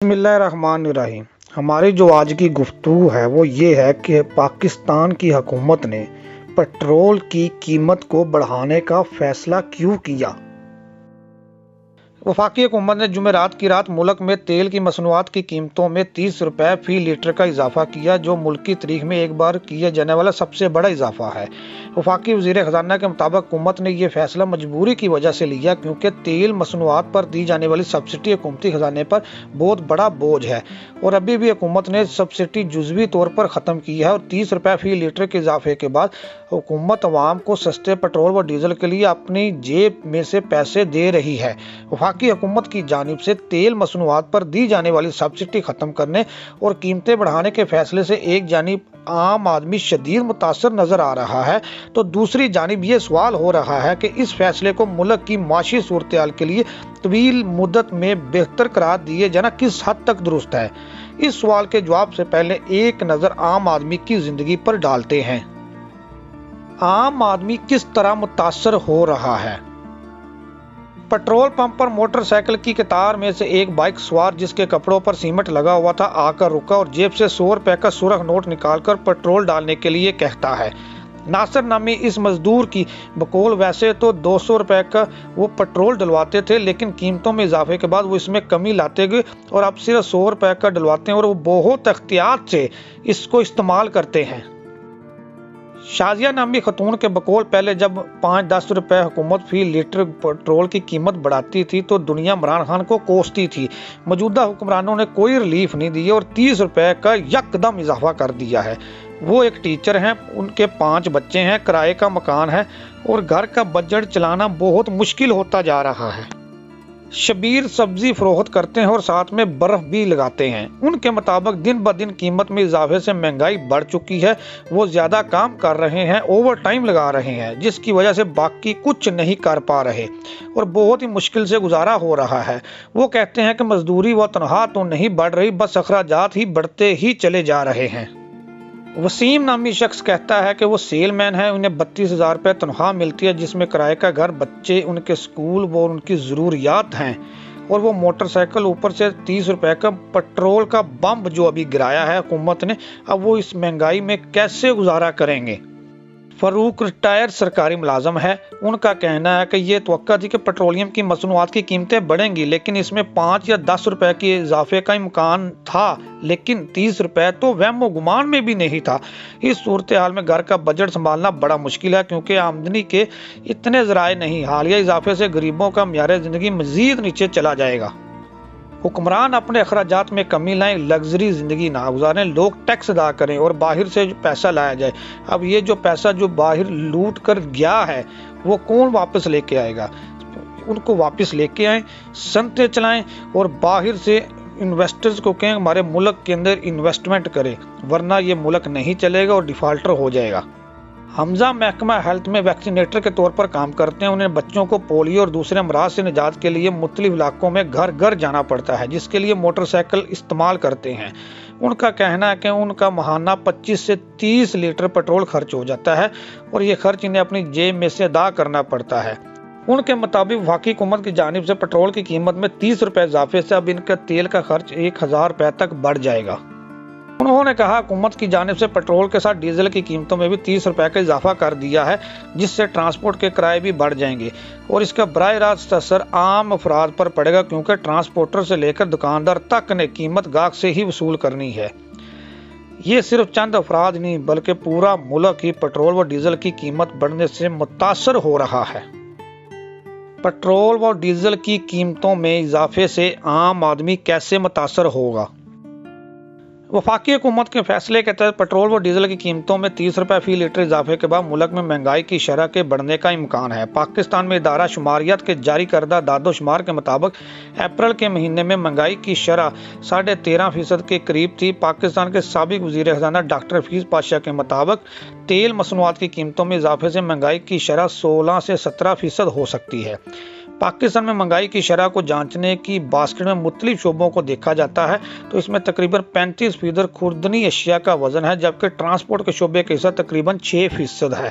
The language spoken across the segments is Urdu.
بسم اللہ الرحمن الرحیم۔ ہماری جو آج کی گفتگو ہے وہ یہ ہے کہ پاکستان کی حکومت نے پٹرول کی قیمت کو بڑھانے کا فیصلہ کیوں کیا۔ وفاقی حکومت نے جمعرات کی رات ملک میں تیل کی مصنوعات کی قیمتوں میں 30 روپے فی لیٹر کا اضافہ کیا، جو ملکی تاریخ میں ایک بار کیا جانے والا سب سے بڑا اضافہ ہے۔ وفاقی وزیر خزانہ کے مطابق حکومت نے یہ فیصلہ مجبوری کی وجہ سے لیا کیونکہ تیل مصنوعات پر دی جانے والی سبسڈی حکومتی خزانے پر بہت بڑا بوجھ ہے اور ابھی بھی حکومت نے سبسڈی جزوی طور پر ختم کی ہے اور 30 روپے فی لیٹر کے اضافے کے بعد حکومت عوام کو سستے پٹرول و ڈیزل کے لیے اپنی جیب میں سے پیسے دے رہی ہے۔ وفاقی حکومت کی جانب سے تیل مصنوعات پر دی جانے والی سبسڈی ختم کرنے اور قیمتیں بڑھانے کے فیصلے سے ایک جانب عام آدمی شدید متاثر نظر آ رہا ہے تو دوسری جانب یہ سوال ہو رہا ہے کہ اس فیصلے کو ملک کی معاشی صورتحال کے لیے طویل مدت میں بہتر قرار دیے جانا کس حد تک درست ہے۔ اس سوال کے جواب سے پہلے ایک نظر عام آدمی کی زندگی پر ڈالتے ہیں۔ عام آدمی کس طرح متاثر ہو رہا ہے۔ پٹرول پمپ پر موٹر سائیکل کی قطار میں سے ایک بائک سوار جس کے کپڑوں پر سیمنٹ لگا ہوا تھا آ کر رکا اور جیب سے 100 روپے کا سرخ نوٹ نکال کر پٹرول ڈالنے کے لیے کہتا ہے۔ ناصر نامی اس مزدور کی بقول ویسے تو 200 روپے کا وہ پٹرول ڈلواتے تھے، لیکن قیمتوں میں اضافے کے بعد وہ اس میں کمی لاتے گئے اور اب صرف 100 روپے کا ڈلواتے ہیں اور وہ بہت احتیاط سے اس کو استعمال کرتے ہیں۔ شازیہ نامی خاتون کے بقول پہلے جب 5-10 روپے حکومت فی لیٹر پٹرول کی قیمت بڑھاتی تھی تو دنیا عمران خان کو کوستی تھی۔ موجودہ حکمرانوں نے کوئی ریلیف نہیں دی اور 30 روپے کا یکدم اضافہ کر دیا ہے۔ وہ ایک ٹیچر ہیں، ان کے 5 بچے ہیں، کرائے کا مکان ہے اور گھر کا بجٹ چلانا بہت مشکل ہوتا جا رہا ہے۔ شبیر سبزی فروخت کرتے ہیں اور ساتھ میں برف بھی لگاتے ہیں۔ ان کے مطابق دن بدن قیمت میں اضافے سے مہنگائی بڑھ چکی ہے، وہ زیادہ کام کر رہے ہیں، اوور ٹائم لگا رہے ہیں، جس کی وجہ سے باقی کچھ نہیں کر پا رہے اور بہت ہی مشکل سے گزارا ہو رہا ہے۔ وہ کہتے ہیں کہ مزدوری و تنخواہ تو نہیں بڑھ رہی، بس اخراجات ہی بڑھتے ہی چلے جا رہے ہیں۔ وسیم نامی شخص کہتا ہے کہ وہ سیل مین ہے، انہیں 32,000 روپے تنخواہ ملتی ہے جس میں کرائے کا گھر، بچے، ان کے سکول و ان کی ضروریات ہیں اور وہ موٹر سائیکل اوپر سے 30 روپے کا پٹرول کا بمب جو ابھی گرایا ہے حکومت نے، اب وہ اس مہنگائی میں کیسے گزارا کریں گے۔ فاروق ریٹائر سرکاری ملازم ہے، ان کا کہنا ہے کہ یہ توقع تھی کہ پٹرولیم کی مصنوعات کی قیمتیں بڑھیں گی، لیکن اس میں 5 یا 10 روپے کے اضافے کا امکان تھا، لیکن 30 روپے تو وہم و گمان میں بھی نہیں تھا۔ اس صورتحال میں گھر کا بجٹ سنبھالنا بڑا مشکل ہے کیونکہ آمدنی کے اتنے ذرائع نہیں۔ حالیہ اضافے سے غریبوں کا معیار زندگی مزید نیچے چلا جائے گا۔ حکمران اپنے اخراجات میں کمی لائیں، لگژری زندگی نہ گزاریں، لوگ ٹیکس ادا کریں اور باہر سے پیسہ لایا جائے۔ اب یہ جو پیسہ جو باہر لوٹ کر گیا ہے وہ کون واپس لے کے آئے گا؟ ان کو واپس لے کے آئیں، صنعتیں چلائیں اور باہر سے انویسٹرز کو کہیں ہمارے ملک کے اندر انویسٹمنٹ کریں، ورنہ یہ ملک نہیں چلے گا اور ڈیفالٹر ہو جائے گا۔ حمزہ محکمہ ہیلتھ میں ویکسینیٹر کے طور پر کام کرتے ہیں، انہیں بچوں کو پولیو اور دوسرے امراض سے نجات کے لیے مختلف علاقوں میں گھر گھر جانا پڑتا ہے، جس کے لیے موٹر سائیکل استعمال کرتے ہیں۔ ان کا کہنا ہے کہ ان کا ماہانہ 25 سے 30 لیٹر پٹرول خرچ ہو جاتا ہے اور یہ خرچ انہیں اپنی جیب میں سے ادا کرنا پڑتا ہے۔ ان کے مطابق وفاقی حکومت کی جانب سے پٹرول کی قیمت میں 30 روپے اضافے سے اب ان کا تیل کا خرچ 1000 روپے تک بڑھ جائے گا۔ انہوں نے کہا حکومت کی جانب سے پٹرول کے ساتھ ڈیزل کی قیمتوں میں بھی 30 روپے کا اضافہ کر دیا ہے، جس سے ٹرانسپورٹ کے کرائے بھی بڑھ جائیں گے اور اس کا براہ راست اثر عام افراد پر پڑے گا کیونکہ ٹرانسپورٹر سے لے کر دکاندار تک نے قیمت گاہک سے ہی وصول کرنی ہے۔ یہ صرف چند افراد نہیں بلکہ پورا ملک ہی پٹرول و ڈیزل کی قیمت بڑھنے سے متاثر ہو رہا ہے۔ پٹرول و ڈیزل کی قیمتوں میں اضافے سے عام آدمی کیسے متاثر ہوگا؟ وفاقی حکومت کے فیصلے کے تحت پٹرول و ڈیزل کی قیمتوں میں 30 روپے فی لیٹر اضافے کے بعد ملک میں مہنگائی کی شرح کے بڑھنے کا امکان ہے۔ پاکستان میں ادارہ شماریات کے جاری کردہ داد و شمار کے مطابق اپریل کے مہینے میں مہنگائی کی شرح 13.5% کے قریب تھی۔ پاکستان کے سابق وزیر خزانہ ڈاکٹر حفیظ پاشا کے مطابق تیل مصنوعات کی قیمتوں میں اضافے سے مہنگائی کی شرح 16 سے 17% ہو سکتی ہے۔ پاکستان میں مہنگائی کی شرح کو جانچنے کی باسکٹ میں مختلف شعبوں کو دیکھا جاتا ہے تو اس میں تقریباً 35% خوردنی اشیاء کا وزن ہے، جبکہ ٹرانسپورٹ کے شعبے کا حصہ تقریباً 6% ہے۔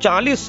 40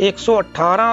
118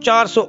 400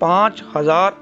5000